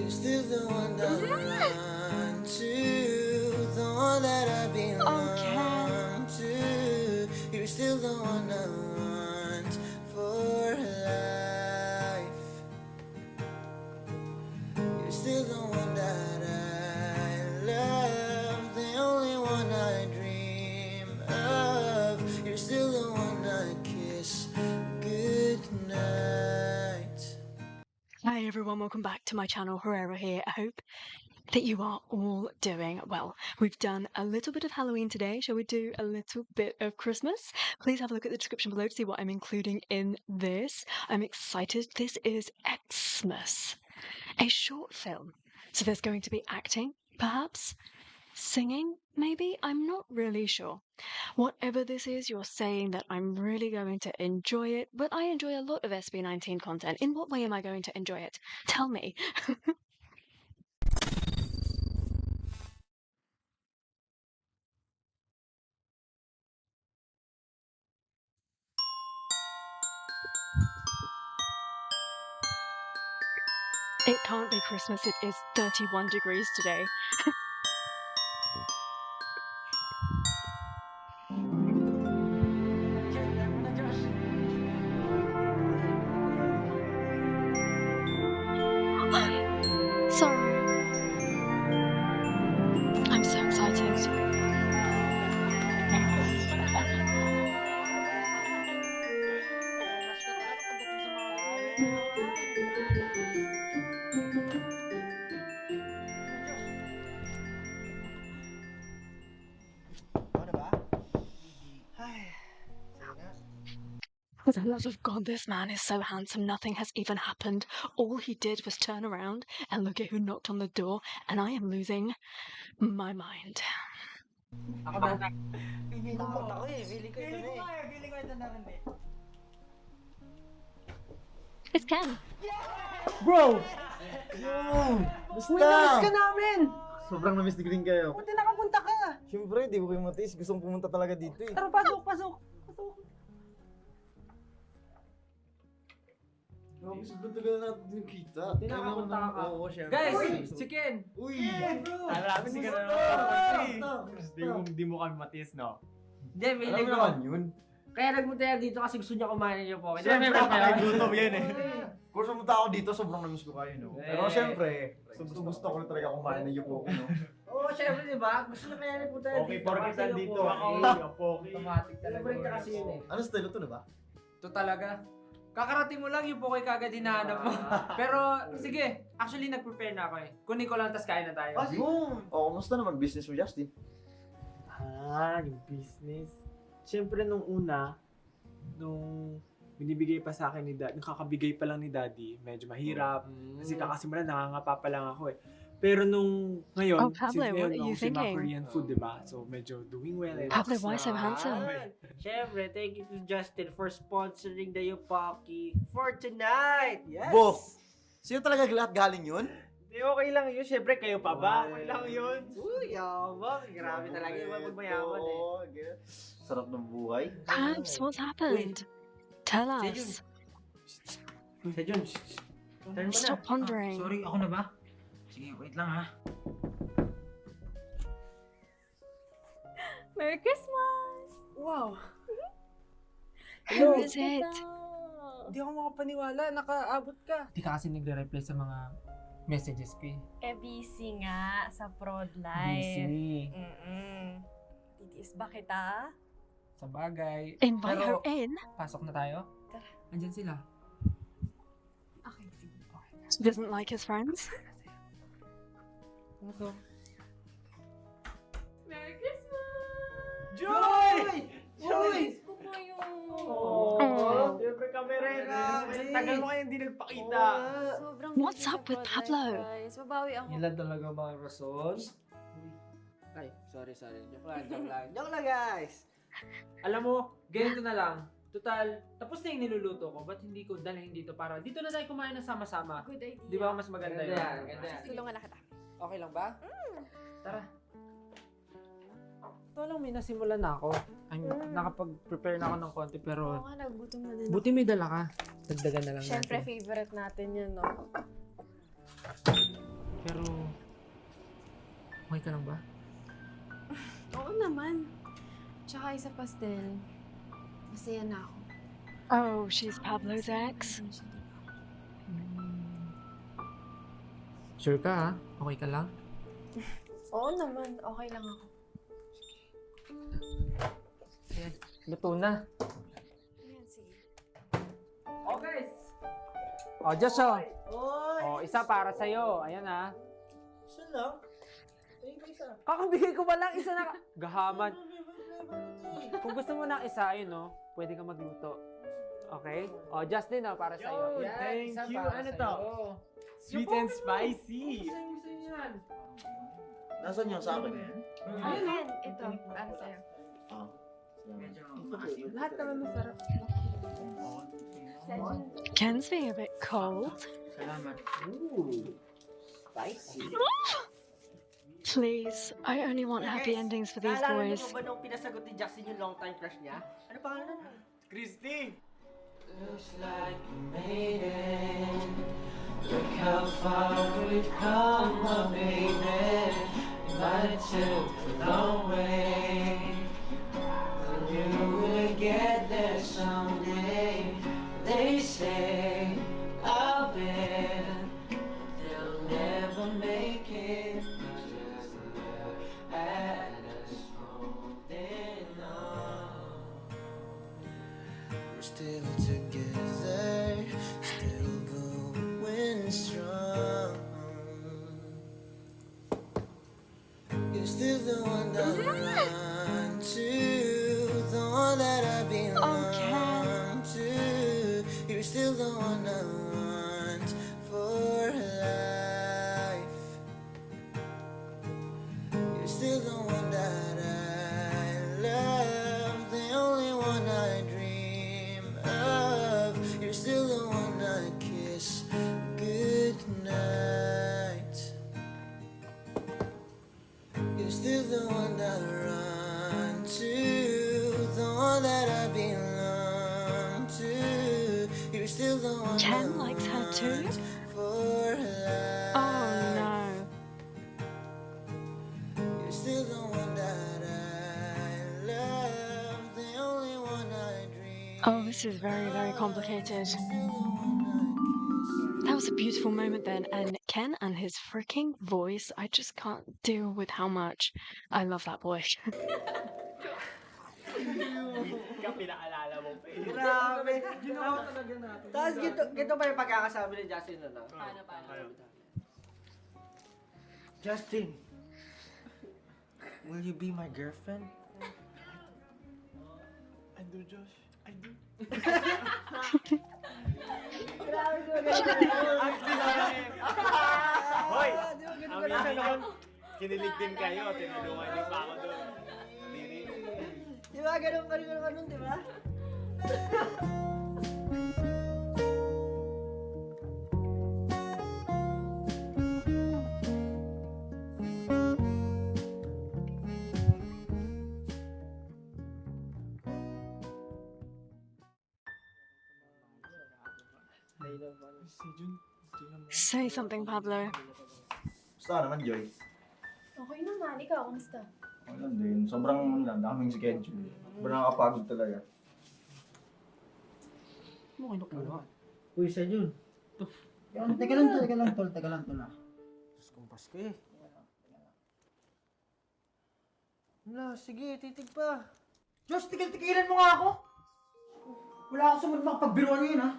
You're still the one I want to, the one that I belong to. You're still the one I want for life. You're still the one that I love, the only one I dream of. You're still the one I kiss goodnight. Hi everyone, welcome back to my channel. Herrera here. I hope that you are all doing well. We've done a little bit of Halloween today. Shall we do a little bit of Christmas? Please have a look at the description below to see what I'm including in this. I'm excited. This is Xmas, a short film. So there's going to be acting, perhaps? Singing, maybe? I'm not really sure. Whatever this is, you're saying that I'm really going to enjoy it, but I enjoy a lot of SB19 content. In what way am I going to enjoy it? Tell me. It can't be Christmas, it is 31 degrees today. Sorry. I'm so excited. For the love of God, this man is so handsome, nothing has even happened. All he did was turn around and look at who knocked on the door, and I am losing my mind. Ako na. Feeling ko ito na rin eh. It's Ken. Bro! Yo! Uy, namiss ka Basta! namin! Sobrang namiss ni Green kayo. Buti nakapunta ka! Siyempre, di ko kayo matiis. Gustong pumunta talaga dito eh. Tara, pasok, pasok! Pasok! Grabe, sobrang tagal na natin din kita. Di nakapunta ka. Oo, syempre. Guys, Uy! si Ken! Uy! Alam si Ken na Basta! Di mo kami matis, no? Hindi, Alam feeling mo ko. naman yun. Kaya nagpunta yan dito kasi gusto niya kumain niyo po. Siyempre, pakigutom yan eh. Kung sumunta ako dito, sobrang namiss ko kayo, no? Pero syempre, gusto ko na talaga kumain ng yuko ko, no? Oo, syempre, di ba? Gusto na kaya nagpunta yan Okay, dito. porkit Kasi nandito yung ako. poke, Okay. automatic talaga. Celebrate ka kasi yun eh. Ano style to, diba? Ito talaga. Kakarating mo lang yung pokoy kagad hinahanap mo. Pero, sige. Actually, nag-prepare na ako eh. Kunin ko lang, tas kain na tayo. Boom! O, kumusta naman business mo, Justin? Yung business. Siyempre nung una, nung binibigay pa sa akin ni Daddy, nakakabigay pa lang ni Daddy, medyo mahirap. Kasi kakasimulan, nangangapa pa lang ako eh. Pero nung ngayon, Oh, Pablo, since what ngayon, are you nauso yung mga thinking? Korean food, diba? So, medyo doing well. Eh. Pablo, why so handsome? Syempre, thank you to Justin for sponsoring the Yupaki for tonight! Yes! Bo! Sino talaga lahat galing yun? Di, okay lang yun. Siyempre, kayo pa ba? Okay lang yun. Uy, yabang! Grabe talaga yung mga magmayaman eh. Sarap ng buhay. Pabs, what's happened? Tell us. Sejun, turn mo na. Stop pondering. Sorry, ako na ba? Sige, wait lang ha. Merry Christmas! Wow! Who is it? Hindi ako makapaniwala, nakaabot ka. Di ka kasi nagre-reply sa mga messages ko eh. Eh, busy nga sa prod life. Busy. Titiis ba kita? Sa bagay. Invite her Pero, in. pasok na tayo? Tara. Andyan sila. Okay, sige. He doesn't like his friends. Ano to? Merry Christmas! Joy! Joy! Ko po yung... Oh, siyempre kami rin. Tagal mo kayo hindi nagpakita. Sobrang What's busy sa up with prod Pablo? life, guys. Babawi ako. Yun lang talaga mga rason. Ay, sorry. Joke lang. Joke lang, guys. Alam mo, ganito na lang. Total, tapos na yung niluluto ko. Ba't hindi ko dalhin dito para dito na tayo kumain ng sama-sama? Good idea. Di ba mas maganda yun? Ganda yan. Tulungan na kita. Okay lang ba? Tara. Ito lang, may nasimulan na ako. Nakapag-prepare na ako ng konti Oo pero nga, nagutom na din. buti may dala ka. Dagdagan na lang Siyempre, natin. favorite natin yun, no? Pero, okay ka lang ba? Oo naman. Tsaka isa pastel. Masaya na ako. Oh, she's Pablo's ex? Hindi siya, diba? Sure ka ha? Okay ka lang? Oo naman. Okay lang ako. Ayan, luto na. Ayan, sige. Oh guys! Oh, Josh oh! Oy! Oh, isa para sa'yo. Ayan ha. Isa lang? Ayun pa isa. Kakabigay ko ba lang isa na gahaman. Kung gusto mo ng isa, ayun no, pwede ka magluto. Okay? Oh, Justin oh, para sa'yo. Yo, Yan, thank isa you. para Ano sa'yo. to? Sweet and spicy. Nasaan yung sa akin? Ayan, ito. Para sa'yo. Ah. Lahat naman masarap. Ken's being a bit cold. Salamat. Ooh. Spicy. Please, I only want happy endings for these Naalala boys. niyo ba nung pinasagot ni Jackson yung long time crush niya? Ano pangalan nun? Christy! Looks like we made it. Look how far we've come, my baby. You might have took the long way. I knew we'd get there someday. They say I'll bet they'll never make it. Just look at us holding on. We're still together, still going strong. You're still the one that I run to, the one that I belong to. You're still the one I want for life. You're still the one that I love, the only one I dream of. You're still the one I kiss goodnight. You're still the one that I run to, the one that I belong to. You're still the one Ken I likes her too? want for life. Oh no. You're still the one that I love, the only one I dream. Oh, this is very, very complicated. Still the one I kiss. That was a beautiful moment then, and Ken and his freaking voice, I just can't deal with how much I love that boy. Ikaw pinaalala mo pa eh. Grabe. Ginawa talaga natin. Tapos gito pa yung pagkakasabi ni Justin na. Paano? Justin, will you be my girlfriend? I do, Josh. I do. Grabe ko Hoy! Di ba ganun Ang ka na siya meaning noon? nun, kinilig din kayo. Tinulungan niyo pa ako doon. Hindi. Di ba ganun ka rin ka nun, di ba? Si Jun. Say something, Pablo. Basta naman, Joy. Okay naman. Ikaw, kamusta? Ano din, sobrang daming schedule. Sobrang nakakapagod talaga. Uy, sa Jun. Teka lang, tol. Diyos kong Pasko eh. Wala, sige, titig pa. Diyos, tigilan mo nga ako! Wala ako sumunod makapagbiruan ngayon, ha?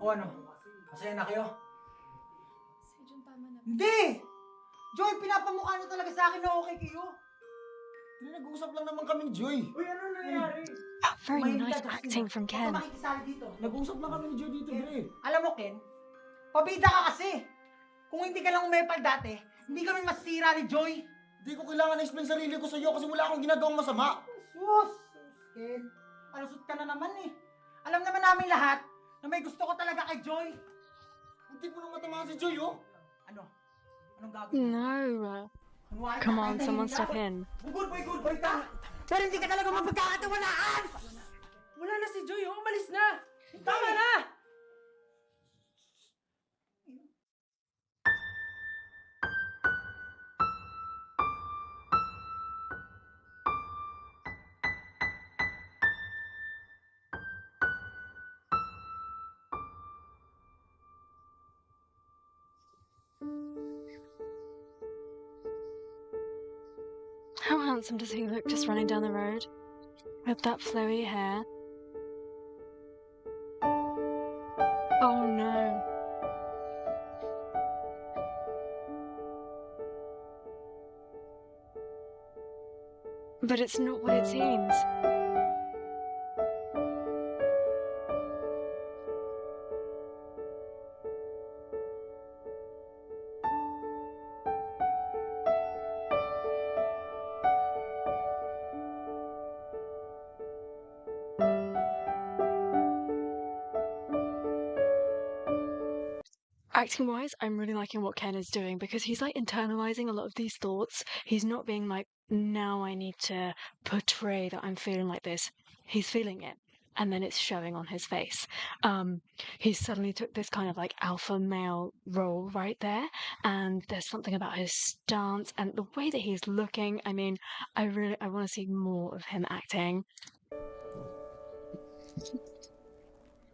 O ano? Masaya na kayo? Si Jun, tama na. Hindi! Joy, pinapamukha niyo talaga sa akin na okay kayo. Nag-uusap lang naman kami ni Joy. Uy, ano nangyari? Very Mahimik nice ka, acting Justin. from Huwag ka Ken. makikisali dito. Nag-uusap lang kami ni Joy dito, Dre. Alam mo, Ken, pabida ka kasi. Kung hindi ka lang umepal dati, hindi kami masira ni Joy. Hindi ko kailangan explain sarili ko sa'yo kasi wala akong ginagawang masama. Sus! Ken, alusot ka na naman eh. Alam naman namin lahat na may gusto ko talaga kay Joy. Hindi ko nang matamaan si Joy, oh. Ano? Anong gagawin? No. Kunwari Come ka, on, kahit someone tahimik ka, step in. Good boy ka! Pero hindi ka talaga mapagkakatiwalaan! Wala na si Joy, umalis na! Tama na! handsome does he look just running down the road with that flowy hair? Oh no. But it's not what it seems. Acting wise, I'm really liking what Ken is doing because he's like internalizing a lot of these thoughts. He's not being like, now I need to portray that I'm feeling like this. He's feeling it. And then it's showing on his face. He suddenly took this kind of like alpha male role right there. And there's something about his stance and the way that he's looking. I mean, I want to see more of him acting.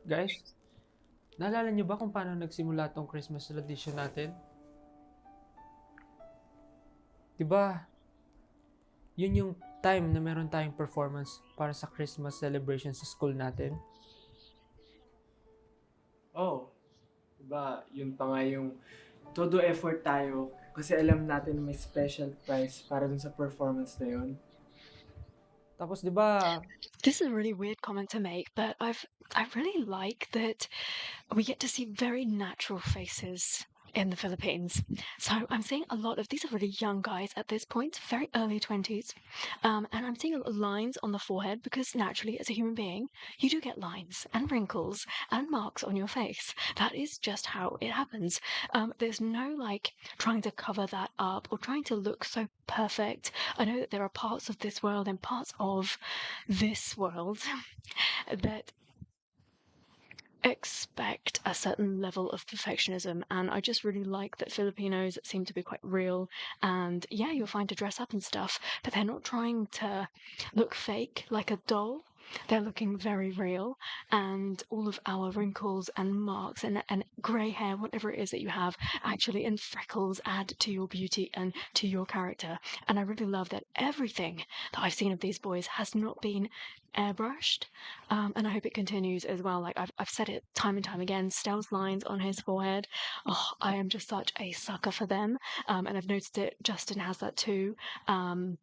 Guys, naalala niyo ba kung paano nagsimula tong Christmas tradition natin? Diba, yun yung time na meron tayong performance para sa Christmas celebration sa school natin? Oh, diba, yun pa nga yung todo effort tayo kasi alam natin na may special prize para dun sa performance na yun. Tapos diba, This is a really weird comment to make, but I really like that we get to see very natural faces in the Philippines. So I'm seeing a lot of these are really young guys at this point, very early 20s. And I'm seeing a lot of lines on the forehead because naturally, as a human being, you do get lines and wrinkles and marks on your face. That is just how it happens. There's no like trying to cover that up or trying to look so perfect. I know that there are parts of this world and parts of this world that expect a certain level of perfectionism, and I just really like that Filipinos seem to be quite real, and yeah, you're fine to dress up and stuff, but they're not trying to look fake like a doll. They're looking very real, and all of our wrinkles and marks and grey hair, whatever it is that you have, actually, and freckles add to your beauty and to your character. And I really love that everything that I've seen of these boys has not been airbrushed, and I hope it continues as well. Like I've said it time and time again, Stell's lines on his forehead. Oh, I am just such a sucker for them, and I've noticed it. Justin has that too, and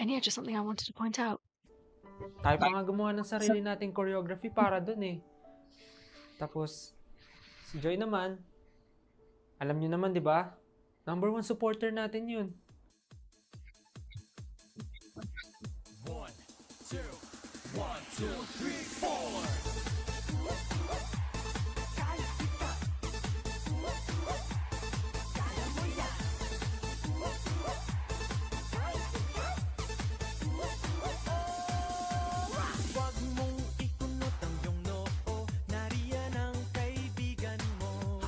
yeah, just something I wanted to point out. tayo pa nga gumawa ng sarili nating choreography para dun eh. Tapos, si Joy naman, alam niyo naman, di ba? Number 1 supporter natin yun. Wag mong ikunot ang iyong noo, nariyan ang kaibigan mo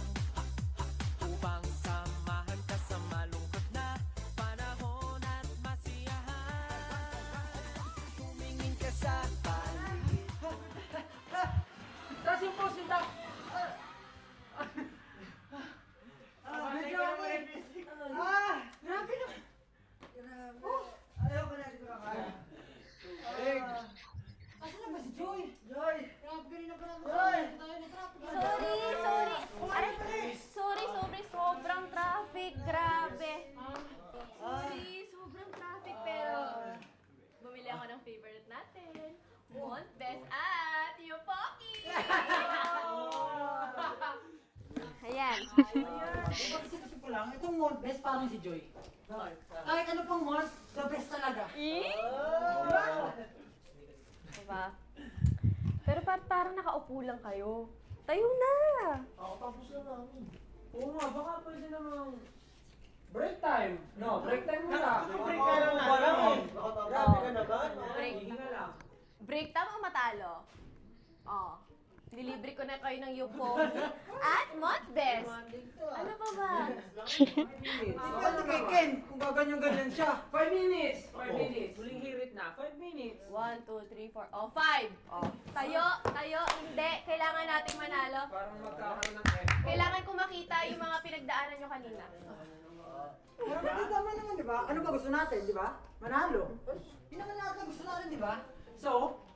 upang samahan ka sa malungkot na panahon at masiyahan. Tumingin ka sa paligid. Taas yung post nito! Medyo ako eh! Grabe na! Ayaw ko na dito kakain. Asan na ba si Joy? Joy! Grabe kanina pa naman. Joy! Sorry, sobrang traffic, grabe. Sobrang traffic, pero bumili ako ng favorite natin. Want best at Yopoki! Ayan. Kasi ko lang, itong Mount Best parang si Joy. Kahit ano pang Mount, the best talaga. Diba? Pero parang nakaupo lang kayo. Tayo na! Tapos na namin. Oo nga, baka pwede namang break time. No, break time muna. Break ka lang natin. Grabe ka naman. Break. Break time o matalo? Oh. Nilibre ko na kayo ng Yopoki at Montbest. Ano pa ba? Ano kay Ken, kung gaganyan-ganyan siya. 5 minutes! 5 minutes! Huling hirit na. 5 minutes! 1, 2, 3, 4. Oh, 5. Oh. Tayo. Hindi. Kailangan nating manalo. Parang magkakaroon ng F. Kailangan ko makita yung mga pinagdaanan nyo kanina. Pero tama naman, di ba? Ano ba gusto natin, di ba? manalo. Yun naman lahat ang gusto natin, di ba? So,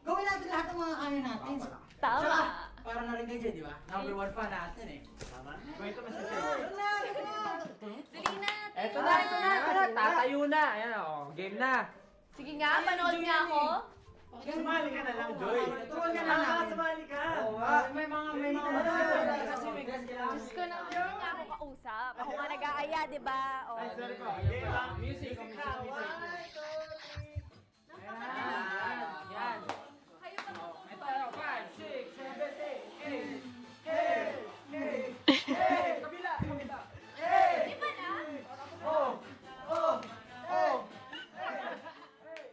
gawin natin lahat ng mga kaya natin. Tama. Tsaka, para na rin kayo dyan, di ba? Number 1 fan natin eh. Tama? Kwento mo si Sir. Dali na. Eto na. Tatayo na. Ayan o, game na. Sige nga, panood nga ako. Sumali ka na lang, Joy. Turuan ka na natin. Sumali ka. May mga Diyos ko, nang hindi nga ako kausap. Ako nga nag-aaya, di ba? Oh. Ay, sorry po. Game lang. Music. Yan. Kayo pa Ito, 5, 6, 7, 8. Kabila. Di ba na?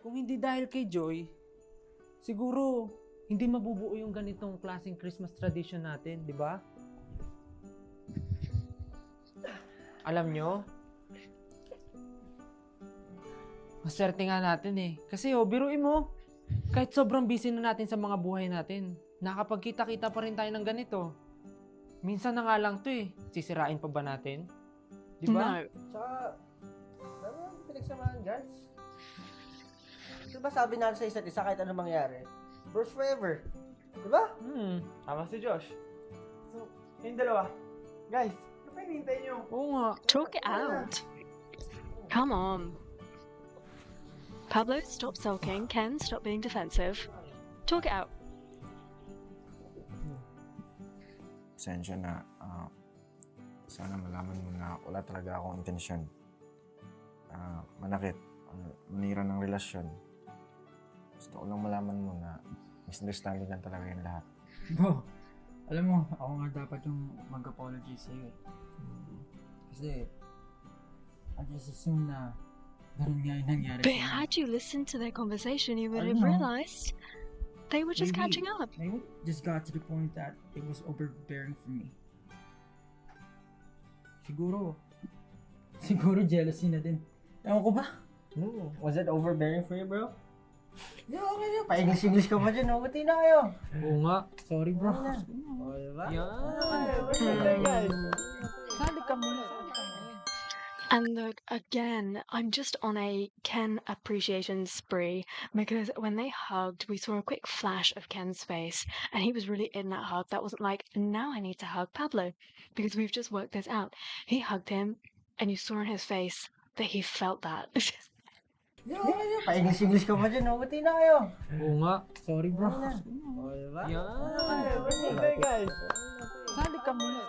Kung hindi dahil kay Joy, siguro hindi mabubuo yung ganitong klaseng Christmas tradition natin, di ba? Alam nyo, maswerte nga natin eh. Kasi biruin mo, kahit sobrang busy na natin sa mga buhay natin, nakapagkita-kita pa rin tayo ng ganito. Minsan na nga lang to eh. Sisirain pa ba natin? Di ba? No. Tsaka, ano yung pinagsamahan, guys? Diba sabi natin sa isa't isa kahit ano mangyari? First forever. Diba? Tama si Josh. So, yung dalawa. Guys, ano pa hinihintay nyo? Oo nga. Talk it out. Come on. Pablo, stop sulking. Ken, stop being defensive. Talk it out. Pasensya na. Sana malaman mo na wala talaga akong intensyon. Manakit. Manira ng relasyon. Gusto ko lang malaman mo na misunderstanding lang talaga yung lahat. Bro, alam mo, ako nga dapat yung mag-apologize sa'yo eh. Kasi, I just assume na ganun nga yung nangyari But sa'yo. had you listened to their conversation, you would I have know. realized they were just Maybe- catching up. Maybe it just got to the point that it was overbearing for me. Siguro jealousy na din. Ewan ko ba? Was it overbearing for you, bro? Di, okay na. Pa-English ka pa dyan. Buti na kayo. Oo nga. Sorry bro. O, diba? Yan. Sali ka muna. And look, again, I'm just on a Ken appreciation spree because when they hugged, we saw a quick flash of Ken's face and he was really in that hug. That wasn't like, now I need to hug Pablo because we've just worked this out. He hugged him and you saw in his face that he felt that. Di, okay na. Pa-English ka pa dyan. Buti na kayo. Oo nga. Sorry bro. O, diba? Yan. guys. Sali ka muna.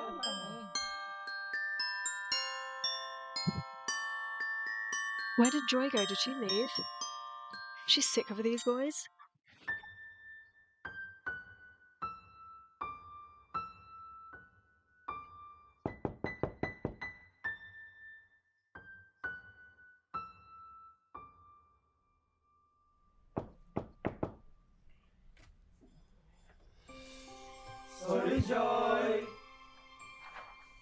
Where did Joy go? Did she leave? She's sick of these boys. Sorry, Joy.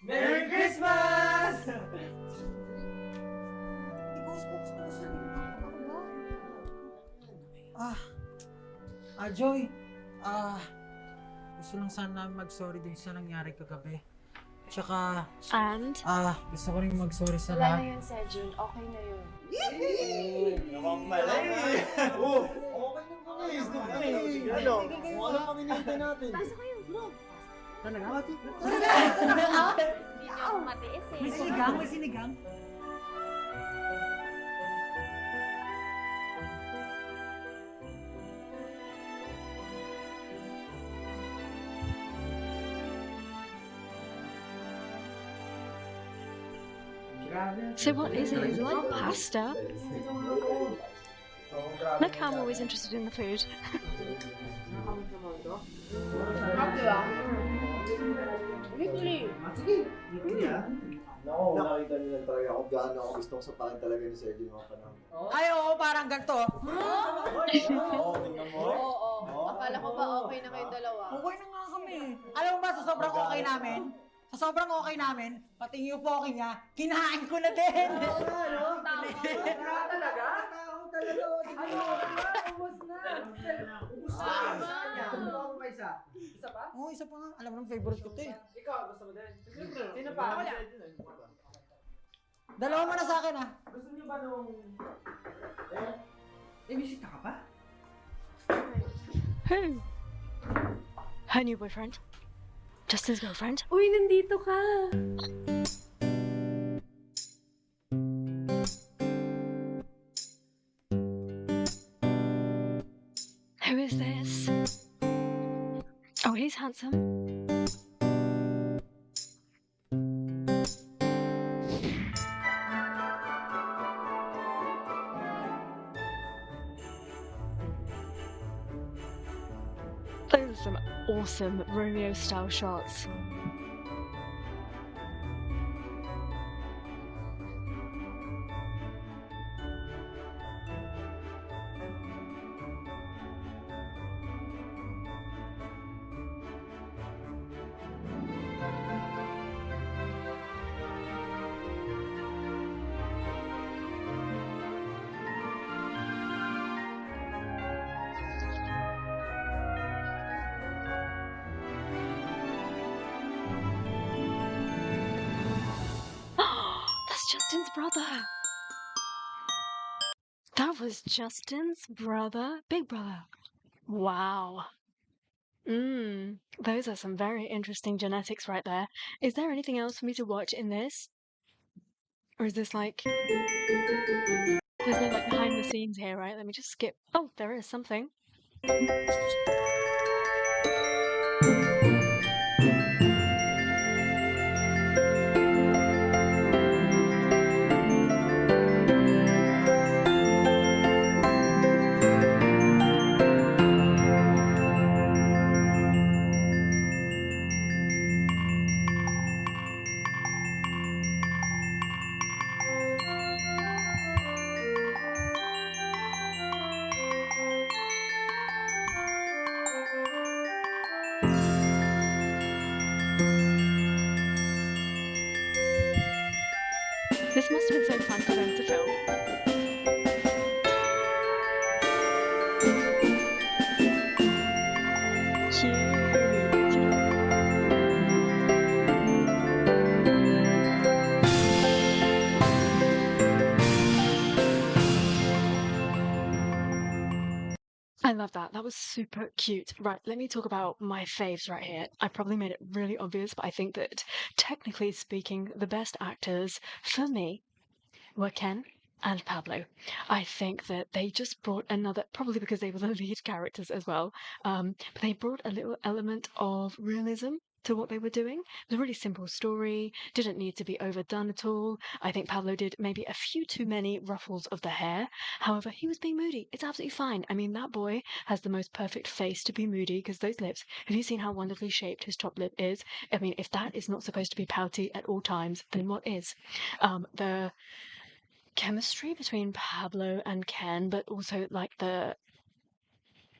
Merry Christmas! Joy, gusto lang sana namin mag-sorry din sa nangyari kagabi. Tsaka, And gusto ko rin mag-sorry sa Wala na lahat. yun, Sejun. Okay na yun. Naman pala eh. Ano? Ano kami nintay natin? Pasok kayo, bro. Talaga? Hindi niyo ako matiis eh. May sinigang, may sinigang. so what is it? Is it like pasta? Look how I'm always interested in the food. Weekly. Naku, nakita nila talaga kung gaano ako gustong sapakin talaga ni Sergio mga panahon. Ay, oo, parang ganito. Oo, tingnan mo. Oo. Akala ko ba okay na kayong dalawa? Okay na nga kami. Alam mo ba, sa sobrang okay namin, pati yung poke niya, kinain ko na din. Tama. Talaga? Tama. Isa pa? Oo, isa pa nga. Alam mo, favorite ko to eh. Ikaw, gusto mo din? Sino pa? Dalawa mo na sa akin ah. Gusto niyo ba nung May bisita ka pa? Who? Her new boyfriend. Justin's girlfriend. Uy, nandito ka. Who is this? Oh, he's handsome. Those are some awesome Romeo-style shots. That's Justin's brother. That was Justin's brother, big brother. Wow. Those are some very interesting genetics right there. Is there anything else for me to watch in this? Or is this like... There's no like behind the scenes here, right? Let me just skip. Oh, there is something. This must have been so fun for them to film. Cute. I love that. That was super cute. Right, let me talk about my faves right here. I probably made it really obvious, but I think that technically speaking, the best actors for me were Ken and Pablo. I think that they just brought another, probably because they were the lead characters as well, but they brought a little element of realism to what they were doing. It was a really simple story, didn't need to be overdone at all. I think Pablo did maybe a few too many ruffles of the hair. However, he was being moody. It's absolutely fine. I mean, that boy has the most perfect face to be moody because those lips, have you seen how wonderfully shaped his top lip is? I mean, if that is not supposed to be pouty at all times, then what is? The chemistry between Pablo and Ken, but also like the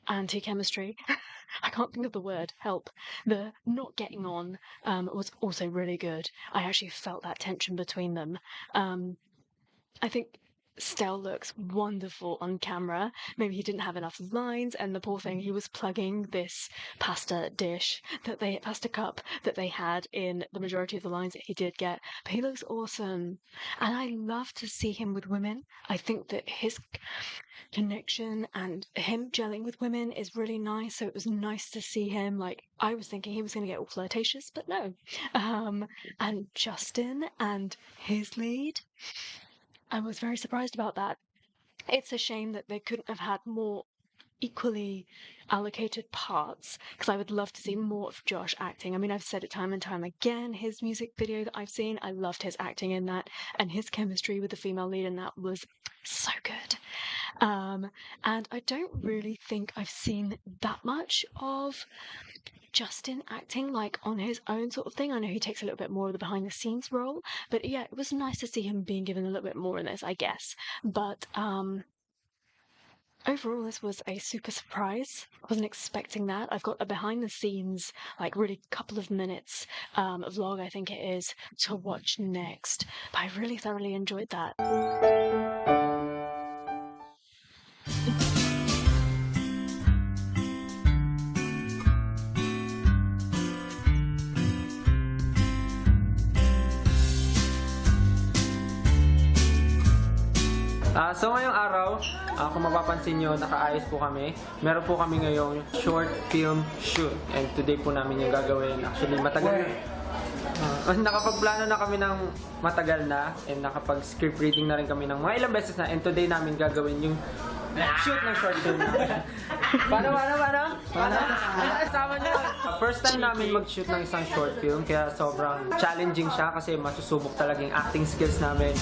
anti-chemistry. I can't think of the word, help. The not getting on was also really good. I actually felt that tension between them. I think Stell looks wonderful on camera. Maybe he didn't have enough lines, and the poor thing, he was plugging this pasta cup that they had in the majority of the lines that he did get. But he looks awesome, and I love to see him with women. I think that his connection and him gelling with women is really nice. So it was nice to see him. Like, I was thinking he was going to get all flirtatious, but no. And Justin and his lead, I was very surprised about that. It's a shame that they couldn't have had more equally allocated parts, because I would love to see more of Josh acting. I mean, I've said it time and time again, his music video that I've seen, I loved his acting in that, and his chemistry with the female lead in that was so good. And I don't really think I've seen that much of Justin acting like on his own sort of thing. I know he takes a little bit more of the behind the scenes role, but yeah, it was nice to see him being given a little bit more in this, I guess. But overall, this was a super surprise. I wasn't expecting that. I've got a behind the scenes, like really couple of minutes vlog, I think it is, to watch next. But I really thoroughly enjoyed that. So ngayong araw, kung mapapansin nyo, nakaayos po kami. Meron po kami ngayong short film shoot. And today po namin yung gagawin. Actually, matagal nakapagplano na kami ng matagal na. And nakapag-script reading na rin kami ng mga ilang beses na. And today namin gagawin yung shoot ng short film namin. Paano? Sama nyo. First time namin mag-shoot ng isang short film. Kaya sobrang challenging siya kasi masusubok talaga yung acting skills namin.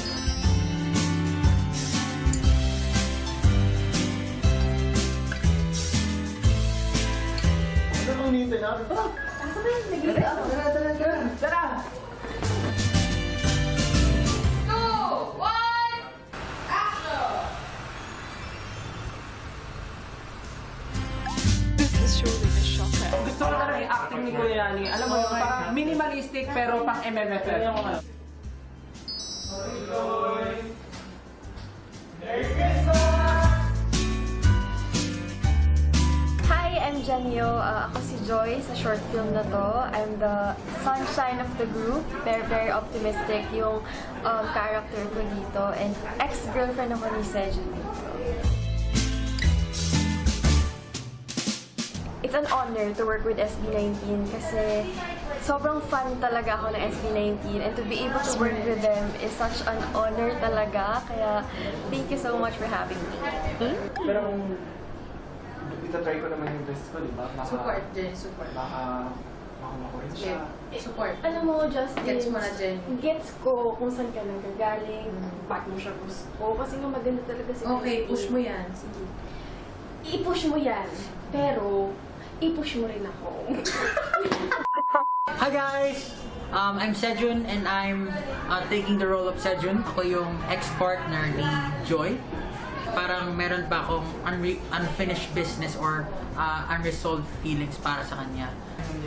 Tara! This is surely the shocker. Gusto ko talaga yung acting ni Kuya Yani. Alam mo yun, parang minimalistic pero pang MMFF. Hi, I'm Janio. Ako si Joy sa short film na to. I'm the sunshine of the group. Very, very optimistic yung character ko dito. And ex-girlfriend ako ni Seju dito. It's an honor to work with SB19 kasi sobrang fun talaga ako ng SB19 and to be able to work with them is such an honor talaga. Kaya thank you so much for having me. Pero kung itatry ko naman yung best ko, di ba? Support, Jen. Support. Baka makuha siya. Support. Alam mo, Justin, Gets mo na, Jen. Gets ko kung saan ka nagagaling, ba't mo siya gusto. Kasi nga maganda talaga si Okay, push mo yan. Sige. I-push mo yan, pero i-push mo rin ako. Hi guys! I'm Sejun and I'm taking the role of Sejun. Ako yung ex-partner ni Joy. Parang meron pa akong unfinished business or unresolved feelings para sa kanya.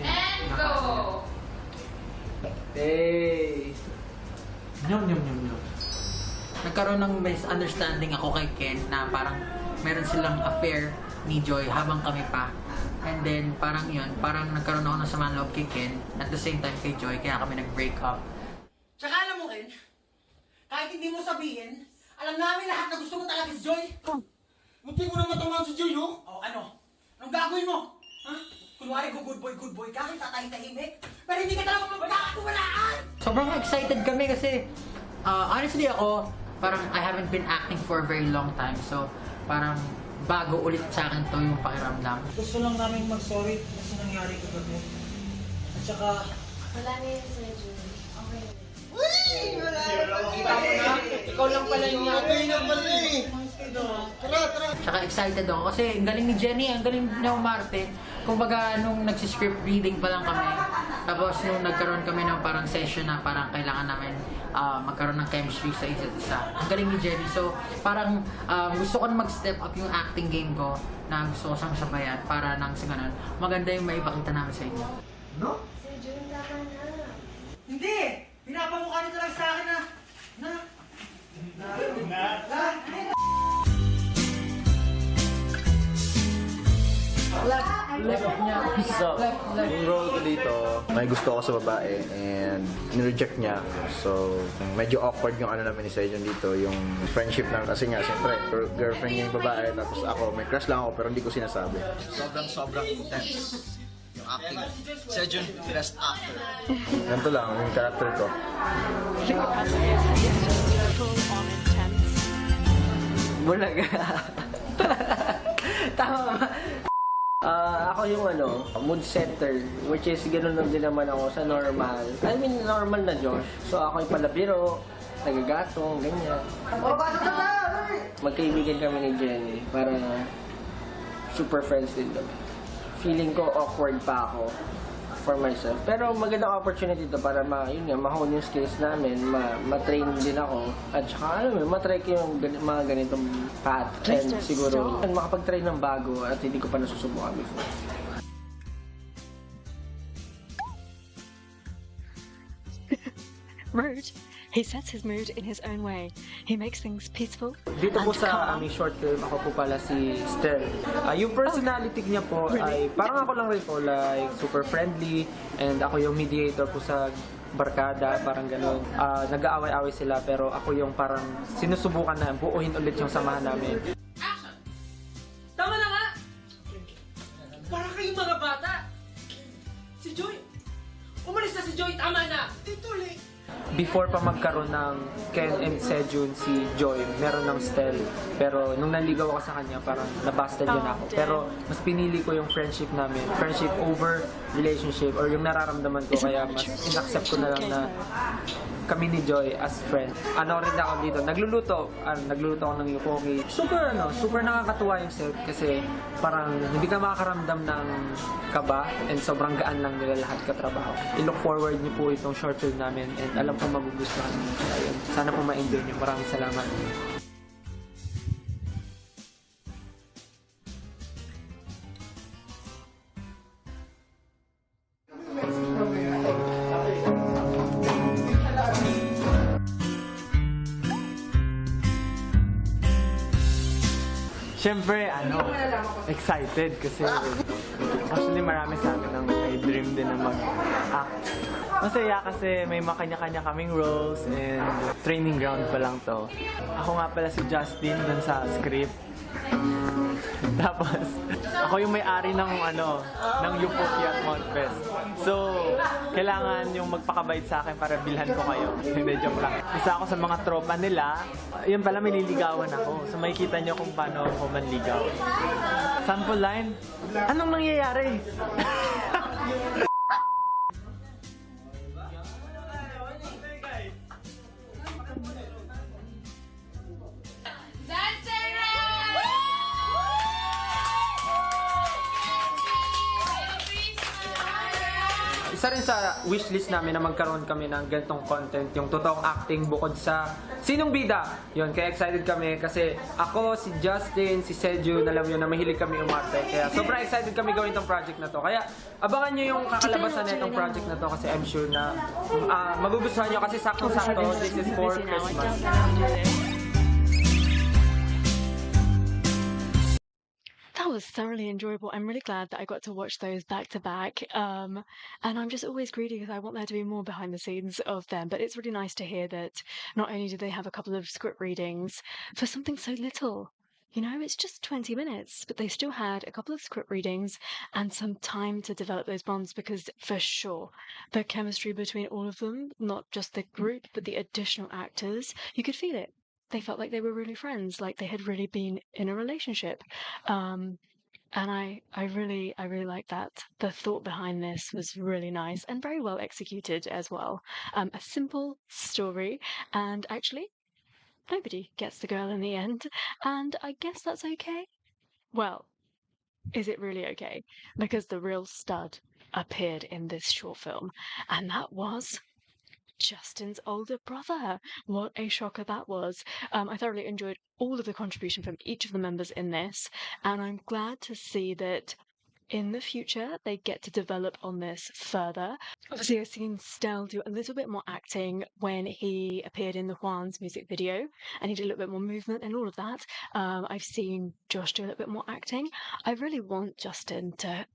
And go! Hey! Nyam. Nagkaroon ng misunderstanding ako kay Ken na parang meron silang affair ni Joy habang kami pa. And then parang yun, parang nagkaroon ako ng sama ng loob kay Ken at the same time kay Joy kaya kami nag-break up. Tsaka alam mo, Ken, kahit hindi mo sabihin, alam namin lahat na gusto mo talaga si Joy. Munti mo na matamaan si Joy, oh. O ano? Anong gagawin mo? Ha? Kunwari ko good boy ka, kaya tatahimik. Pero hindi ka talaga magkakatuwalaan! Sobrang excited kami kasi honestly ako, parang I haven't been acting for a very long time. So parang bago ulit sa akin to yung pakiramdam. Gusto lang namin mag-sorry kasi nangyari kagabi. At saka... Wala na yun, Seju. Okay. Ikaw lang pala yung nagawin na pala eh. Tara! Tsaka excited ako kasi ang galing ni Jenny, ang galing ni Marte. Kumbaga nung nagsiscript reading pa lang kami, tapos nung nagkaroon kami ng parang session na parang kailangan namin magkaroon ng chemistry sa isa't isa. Ang galing ni Jenny. So parang gusto ko na mag-step up yung acting game ko na gusto ko sang sabayan para nang sa ganun, maganda yung maipakita namin sa inyo. No? Seju, tama na. Hindi! Pinapamukha nito lang sa akin na... So, yung role ko dito, may gusto ako sa babae and in-reject niya. So, medyo awkward yung ano namin ni Sejun dito, yung friendship namin. Kasi nga, siyempre, girlfriend niya yung babae, tapos ako, may crush lang ako pero hindi ko sinasabi. Sobrang intense yung acting. Sejun, best actor. Ganito lang, yung character ko. Full on intense. Bulaga. Tama ba? Ako yung mood setter, which is gano'n lang din naman ako sa normal. I mean, normal na Josh. So ako yung palabiro, nagagatong, ganyan. Magkaibigan kami ni Jenny para super friends din kami. Feeling ko awkward pa ako for myself. Pero magandang opportunity to para ma-hone yung skills namin, ma-train din ako. At saka, ma-try ko yung mga ganitong path. And siguro, makapag-try ng bago at hindi ko pa nasusubukan before. Rude. He sets his mood in his own way. He makes things peaceful Dito po and sa calm. aming short film, ako po pala si Stel. Yung personality niya po ay parang ako lang rin po, like super friendly, and ako yung mediator po sa barkada, parang gano'n. Nag-aaway-away sila, pero ako yung parang sinusubukan na buuhin ulit yung samahan namin. Tama na nga! Para kayong mga bata! Si Joy! Umalis na si Joy! Tama na! Dito ulit! Before pa magkaroon ng Ken and Sejun, si Joy, meron ng Stel. Pero nung naligaw ako sa kanya, parang nabasted yun ako. Pero mas pinili ko yung friendship namin. Friendship over relationship, or yung nararamdaman ko. Kaya mas in-accept ko na lang na kami ni Joy as friend. Ano rin ako dito, nagluluto ako ng yukoki. Super nakakatuwa yung set kasi parang hindi ka makakaramdam ng kaba and sobrang gaan lang nila lahat katrabaho. I-look forward niyo po itong short film namin and alam ko magugustuhan niyo. Ayun, sana po ma-enjoy niyo. Maraming salamat. Siyempre, excited kasi actually marami sa amin ang may dream din na mag-act. Masaya kasi may makanya-kanya kaming roles and training ground pa lang to. Ako nga pala si Justin dun sa script. Tapos, ako yung may-ari ng Yupoki at Montfest. So, kailangan yung magpakabait sa akin para bilhan ko kayo. Hindi, joke lang. Isa ako sa mga tropa nila. Yun pala, may liligawan ako. So, makikita nyo kung paano ako manligaw. Sample line, anong nangyayari? Isa rin sa wishlist namin na magkaroon kami ng ganitong content, yung totoong acting bukod sa Sinong Bida. Yun, kaya excited kami kasi ako, si Justin, si Sejun, alam nyo na mahilig kami umarte. Kaya sobrang excited kami gawin itong project na to. Kaya abangan nyo yung kakalabasan na itong project na to kasi I'm sure na magugustuhan nyo kasi saktong-sakto, this is for Christmas. That was thoroughly enjoyable. I'm really glad that I got to watch those back to back. And I'm just always greedy because I want there to be more behind the scenes of them. But it's really nice to hear that not only did they have a couple of script readings for something so little, you know, it's just 20 minutes, but they still had a couple of script readings and some time to develop those bonds because for sure the chemistry between all of them, not just the group, but the additional actors, you could feel it. They felt like they were really friends, like they had really been in a relationship. And I really like that. The thought behind this was really nice and very well executed as well. A simple story, and actually, nobody gets the girl in the end, and I guess that's okay. Well, is it really okay? Because the real stud appeared in this short film, and that was Justin's older brother. What a shocker that was. I thoroughly enjoyed all of the contribution from each of the members in this, and I'm glad to see that in the future they get to develop on this further. Obviously, I've seen Stel do a little bit more acting when he appeared in the Juan's music video, and he did a little bit more movement and all of that. I've seen Josh do a little bit more acting. I really want Justin to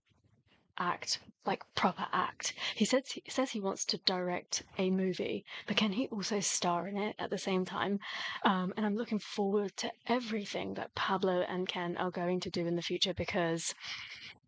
act, like proper act. He says he wants to direct a movie, but can he also star in it at the same time? And I'm looking forward to everything that Pablo and Ken are going to do in the future because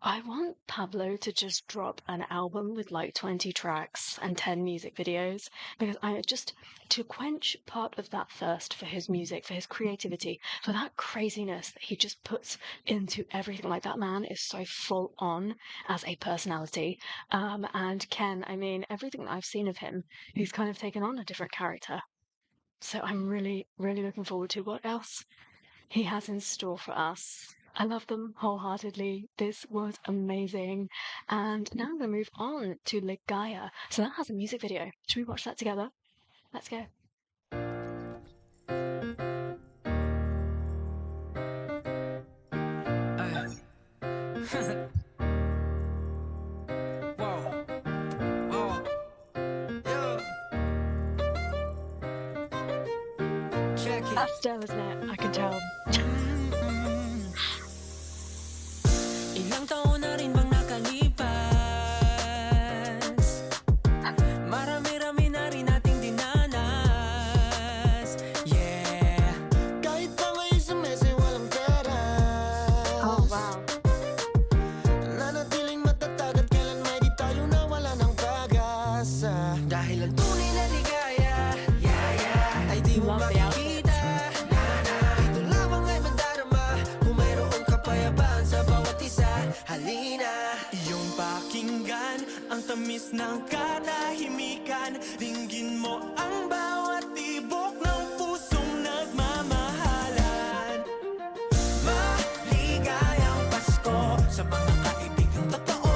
I want Pablo to just drop an album with like 20 tracks and 10 music videos because I just to quench part of that thirst for his music, for his creativity, for that craziness that he just puts into everything. Like that man is so full on as a personality. And Ken, I mean, everything that I've seen of him, he's kind of taken on a different character. So I'm really, really looking forward to what else he has in store for us. I love them wholeheartedly. This was amazing. And now I'm going to move on to Ligaya. So that has a music video. Should we watch that together? Let's go. pastel, isn't it? I can tell. Ilang taon na rin bang nakalipas? Marami-rami na rin nating dinanas. Yeah. Kahit pa ngayon sa mesa walang teras. Oh, wow. Nanatiling matatag at kailan may di tayo nawala ng pag-asa. Dahil ang tunay na ligaya, ay di mo Love the outfit. makikita. Ito lamang ay madarama kung mayroong kapayapaan sa bawat isa. Halina, iyong pakinggan ang tamis ng katahimikan. Dinggin mo ang bawat tibok ng pusong nagmamahalan. Maligayang Pasko sa mga kaibigang totoo.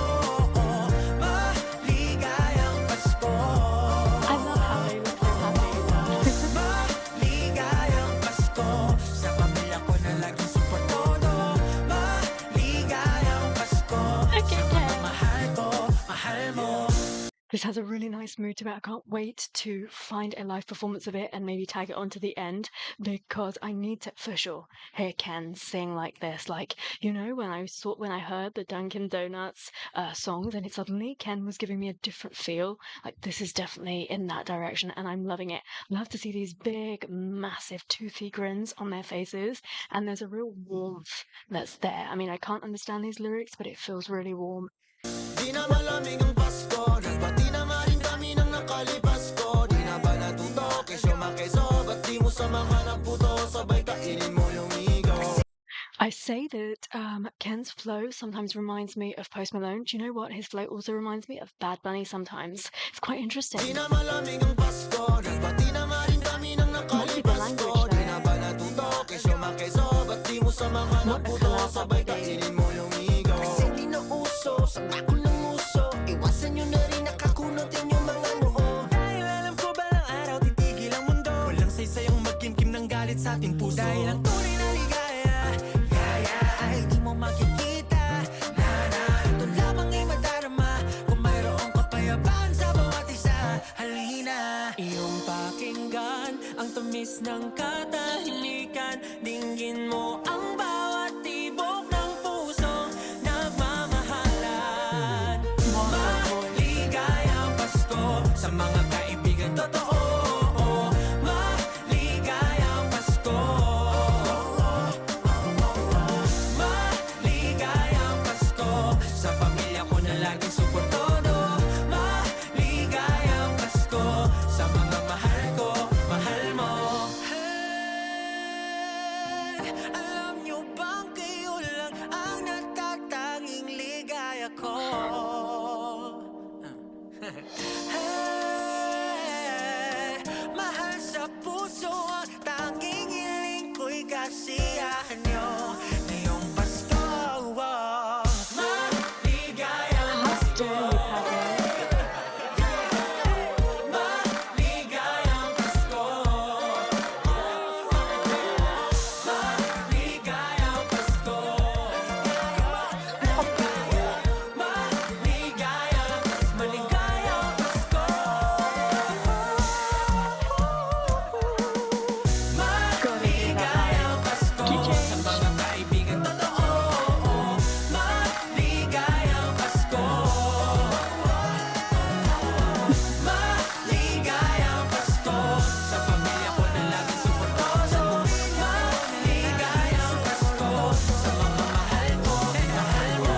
Maligayang Pasko. I love how they look so happy. Maligayang Pasko sa pamilya ko na laging suportodo. Maligayang Pasko Okay, Ken. mahal ko, mahal mo. This has a really nice mood to it. I can't wait to find a live performance of it and maybe tag it onto the end, because I need to, for sure, hear Ken sing like this. Like, you know, when I heard the Dunkin' Donuts songs, and it suddenly Ken was giving me a different feel. Like, this is definitely in that direction, and I'm loving it. Love to see these big, massive, toothy grins on their faces, and there's a real warmth that's there. I mean, I can't understand these lyrics, but it feels really warm. Di na malamig ang Pasko, nagbati na nga rin kami ng nakalipas ko. Di na ba natuto, kesyo makeso, ba't di mo sa mga nagputo, sabay kainin mo lumigaw. I say that Ken's flow sometimes reminds me of Post Malone. Do you know what? His flow also reminds me of Bad Bunny sometimes. It's quite interesting. Di na malamig ang Pasko, nagbati na nga rin kami ng Might be the nakalipas language ko. Di though. na ba natuto, kesyo makeso, ba't di mo sa mga What a nagputo, collab that sabay would be. kainin mo lumigaw. Kasi di na uso, sa ako ng uso, iwasan nyo na rin nakakunot inyong mga noo. Dahil alam ko balang araw titigil ang mundo, walang saysayang magkimkim ng galit sa ating puso. Dahil ang tunay na ligaya, ay di mo makikita. Ito lamang ay madarama kung mayroong kapayapaan sa bawat isa. Halina, iyong pakinggan ang tamis ng katahimikan. Dinggin mo ang bawat tibok ng pusong nagmamahalan. Maligayang Pasko sa mga kaibigan totoo. Maligayang Pasko. Maligayang Pasko sa pamilya ko na laging suportodo. Maligayang Pasko sa mga mahal ko, mahal mo. Hey, alam nyo bang kayo lang ang natatanging ligaya ko? Hey, mahal sa puso ang tanging hiling ko'y kasiyahan nyo ngayong Pasko. Maligayang How dare you, Pablo? Maligayang Pasko. Maligayang Pasko. Maligayang Pasko. Maligayang Pasko sa mga kaibigan totoo. Maligayang Pasko. Maligayang Pasko sa pamilya ko na laging suportoso. Maligayang Pasko sa mga mahal ko, mahal mo.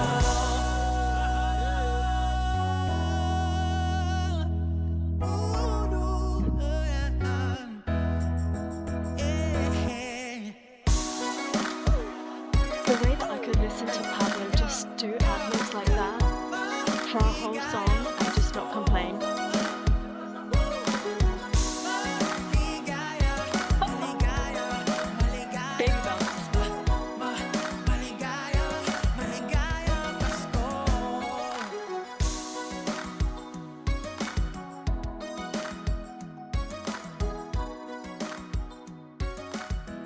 The way that I could listen to Pablo just do ad-libs like that for a whole song and just not complain. Baby bumps. Maligayang Pasko.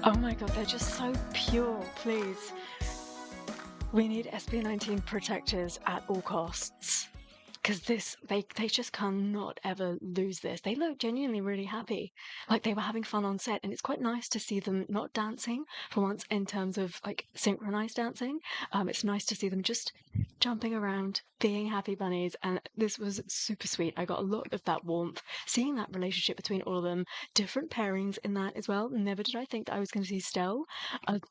Oh my god, they're just so pure, please. We need SB19 protectors at all costs. because they just cannot ever lose this. They look genuinely really happy, like they were having fun on set, and it's quite nice to see them not dancing for once in terms of like synchronized dancing. It's nice to see them just jumping around, being happy bunnies, and this was super sweet. I got a lot of that warmth, seeing that relationship between all of them, different pairings in that as well. Never did I think that I was going to see Stell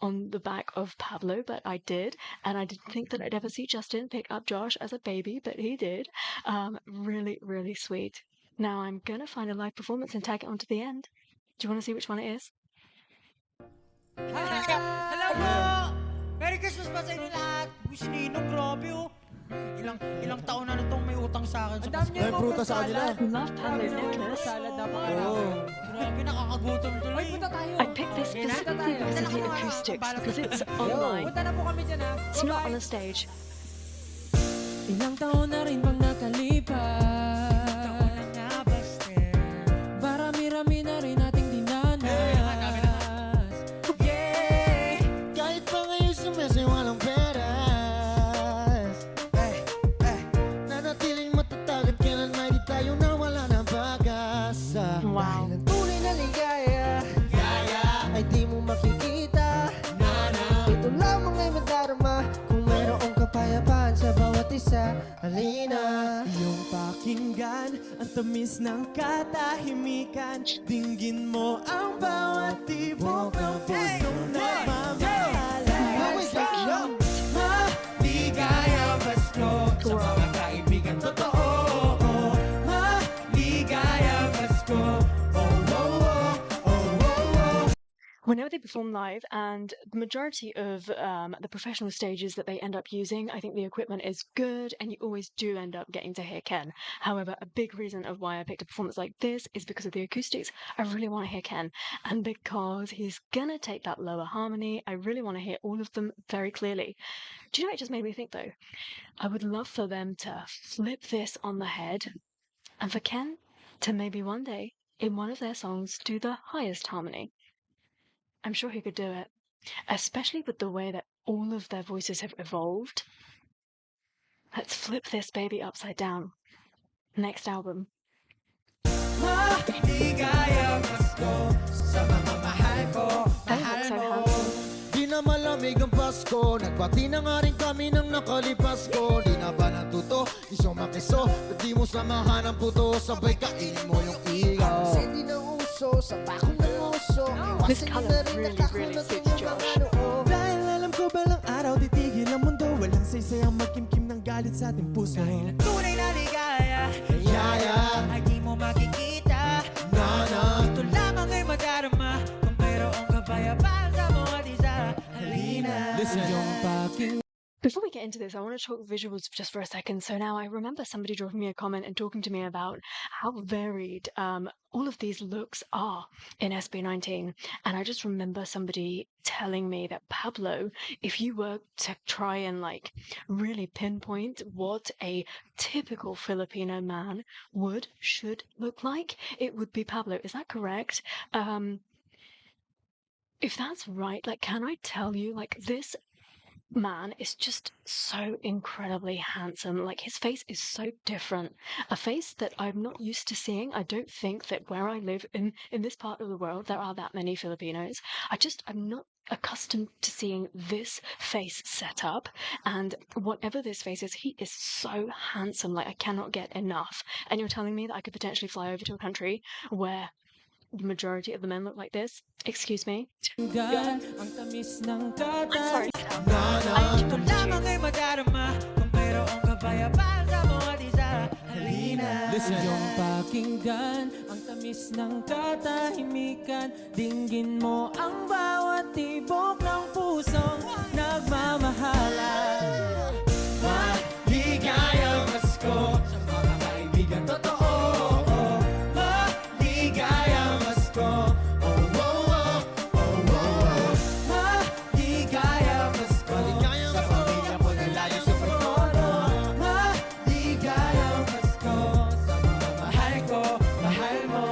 on the back of Pablo, but I did, and I didn't think that I'd ever see Justin pick up Josh as a baby, but he did. Really, really sweet. Now I'm gonna find a live performance and tag it onto the end. Do you want to see which one it is? Hello po! Merry Christmas pa sa inyo lahat! Uy, si Ninong, grabe oh! Ilang taon na itong may utang sa akin sa Pasko. May prutas sa kanila. Love Pablo necklace. Grabe, nakakagutom tuloy. I picked this specifically because of the acoustics, because it's online. It's not on a stage. Ilang taon na rin bang nakalipas? Taon na nga baste. Marami-rami na rin nating dinanas. Yeah! Kahit pa ngayon sumesi walang peras. Nanatiling matatag at kailan may di tayo nawala ng pag-asa. Wow. Dahil ang tunay na ligaya, ay di mo makikita. Ito lamang ay madarama kung mayroong kapayapaan sa bawat isa. Halina, Iyong pakinggan ang tamis ng katahimikan. Dinggin mo ang bawat tibok ng pusong nagmamahala. Maligaya Pasko sa mga kaibigan totoo. Maligaya Pasko. Whenever they perform live, and the majority of the professional stages that they end up using, I think the equipment is good and you always do end up getting to hear Ken. However, a big reason of why I picked a performance like this is because of the acoustics. I really want to hear Ken, and because he's gonna take that lower harmony, I really want to hear all of them very clearly. Do you know what it just made me think though? I would love for them to flip this on the head, and for Ken to maybe one day, in one of their songs, do the highest harmony. I'm sure he could do it, especially with the way that all of their voices have evolved. Let's flip this baby upside down. Next album. Maligaya Pasko sa mga mahal ko. They look so handsome. di na malamig ang Pasko. Nagbati na nga rin kami ng nakalipas ko. Di na ba natuto, iso makiso. Ba't di mo samahan ang puto, sabay kainin mo yung igaw. Kasi di na uso, sa bakong ng uso. This color really suits Josh. Dahil alam ko balang araw titigil ang mundo. Walang saysayang magkimkim ng galit sa ating puso. Dahil ang tunay na ligaya, ay di mo makikita. Ito lamang ay madarama kung mayroong kapayapaan sa bawat isa. Halina. Listen, yung paking Before we get into this, I want to talk visuals just for a second. So now I remember somebody dropping me a comment and talking to me about how varied all of these looks are in SB19. And I just remember somebody telling me that Pablo, if you were to try and like really pinpoint what a typical Filipino man should look like, it would be Pablo. Is that correct? If that's right, like, can I tell you, like, this man is just so incredibly handsome. Like, his face is so different, a face that I'm not used to seeing. I don't think that where I live in this part of the world there are that many Filipinos. I'm not accustomed to seeing this face set up, and whatever this face is, he is so handsome. Like, I cannot get enough. And you're telling me that I could potentially fly over to a country where the majority of the men look like this? Excuse me. I'm sorry. Ito lamang ay madarama kung mayroong kapayapaan sa bawat isa. Halina. Listen, yung pakinggan ang tamis ng katahimikan. Dinggin mo ang bawat tibok ng pusong nagmamahala. Maligaya Pasko sa mga kaibigan totoo. Maligaya Pasko. Oh, oh, oh, oh, oh, oh. Maligaya Pasko sa pamilya ko na layo sa pagtoro. Maligaya Pasko sa mga mahal ko, mahal mo.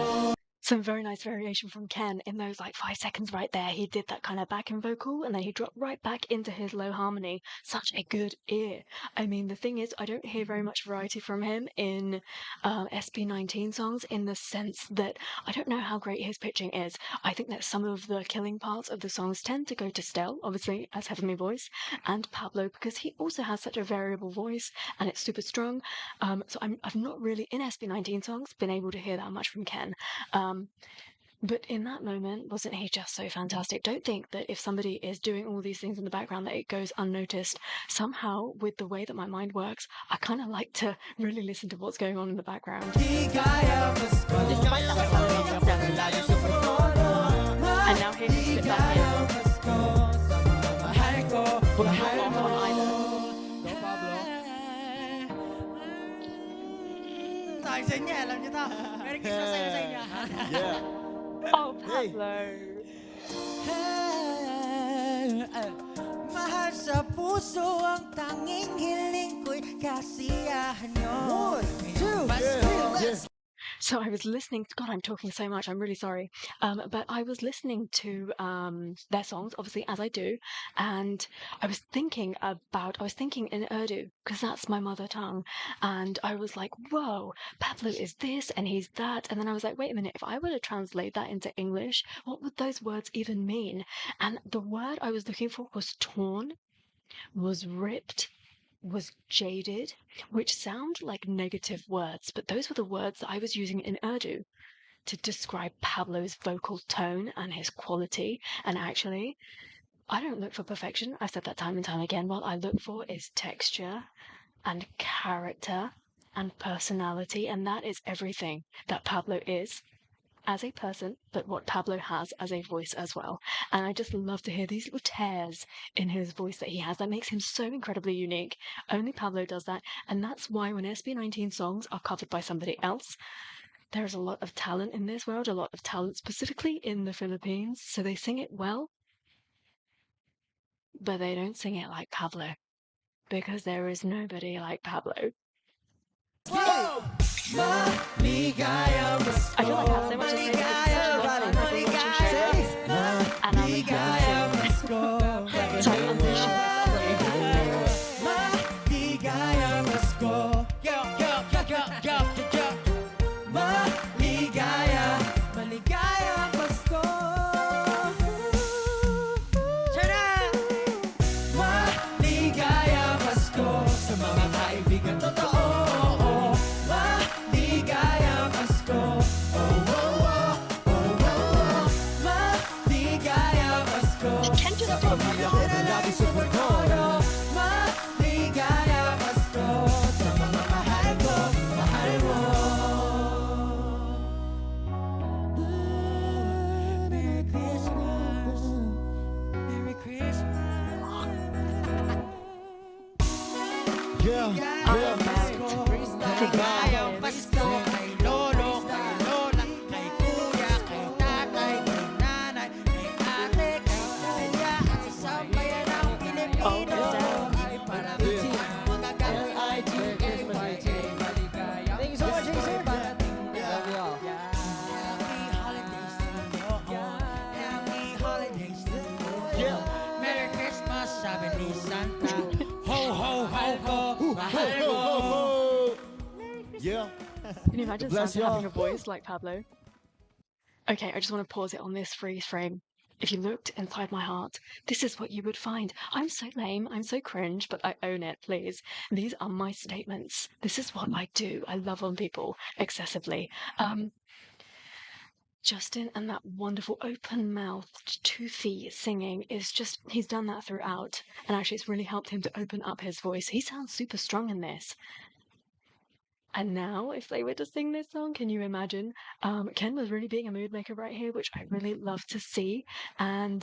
Some very nice variation from Ken in those like 5 seconds right there. He did that kind of backing vocal and then he dropped right back into his low harmony. Such a good ear. I mean, the thing is, I don't hear very much variety from him in SB19 songs in the sense that I don't know how great his pitching is. I think that some of the killing parts of the songs tend to go to Stell, obviously, as Heavenly Voice, and Pablo, because he also has such a variable voice and it's super strong. So I've not really, in SB19 songs, been able to hear that much from Ken. But in that moment, wasn't he just so fantastic? Don't think that if somebody is doing all these things in the background that it goes unnoticed. Somehow, with the way that my mind works, I kind of like to really listen to what's going on in the background. And now here he sit back in. We're not off on either. Sa inyo, alam niyo to. Merry Christmas sa inyo. Oh, Pablo. Mahal sa puso ang tanging hiling ko'y kasiyahan niyo. 1, 2, 3, So I was listening. God, I'm talking so much. I'm really sorry. But I was listening to their songs, obviously, as I do, and I was thinking in Urdu because that's my mother tongue, and I was like, "Whoa, Pablo is this and he's that," and then I was like, "Wait a minute. If I were to translate that into English, what would those words even mean?" And the word I was looking for was torn, was ripped, was jaded, which sound like negative words, but those were the words that I was using in Urdu to describe Pablo's vocal tone and his quality. And actually, I don't look for perfection. I've said that time and time again. What I look for is texture and character and personality, and that is everything that Pablo is as a person, but what Pablo has as a voice as well. And I just love to hear these little tears in his voice that he has. That makes him so incredibly unique. Only Pablo does that. And that's why when SB19 songs are covered by somebody else, there is a lot of talent in this world, a lot of talent specifically in the Philippines. So they sing it well, but they don't sing it like Pablo. Because there is nobody like Pablo. I feel like I have so much to say. It's such a lot of fun. I've been watching shows, and I'm sorry, I'm finishing Ken just told me Yeah. Can you imagine Santa having a voice like Pablo? Okay, I just want to pause it on this freeze frame. If you looked inside my heart, this is what you would find. I'm so lame, I'm so cringe, but I own it, please. These are my statements. This is what I do. I love on people excessively. Justin and that wonderful open-mouthed, toothy singing is just, he's done that throughout. And actually it's really helped him to open up his voice. He sounds super strong in this. And now, if they were to sing this song, can you imagine? Ken was really being a mood maker right here, which I really love to see. And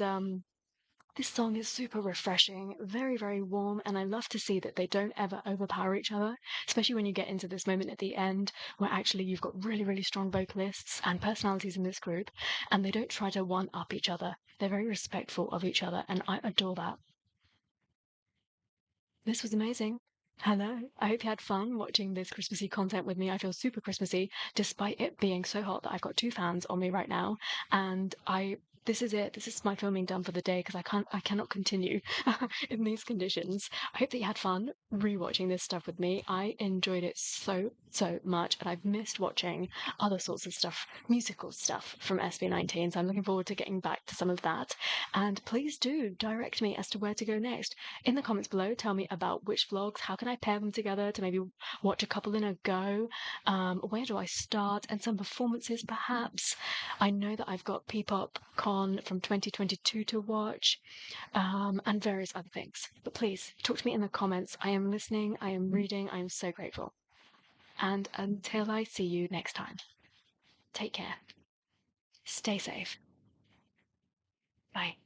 this song is super refreshing, very, very warm, and I love to see that they don't ever overpower each other, especially when you get into this moment at the end where actually you've got really, really strong vocalists and personalities in this group, and they don't try to one-up each other. They're very respectful of each other, and I adore that. This was amazing. Hello. I hope you had fun watching this Christmassy content with me. I feel super Christmassy despite it being so hot that I've got 2 fans on me right now, and this is it. This is my filming done for the day because I cannot continue in these conditions. I hope that you had fun rewatching this stuff with me. I enjoyed it so much, and I've missed watching other sorts of stuff, musical stuff from SB19. So I'm looking forward to getting back to some of that. And please do direct me as to where to go next. In the comments below, tell me about which vlogs, how can I pair them together to maybe watch a couple in a go, where do I start, and some performances perhaps. I know that I've got P-Pop Con from 2022 to watch, and various other things. But please, talk to me in the comments. I am listening, I am reading, I am so grateful. And until I see you next time, take care. Stay safe. Bye.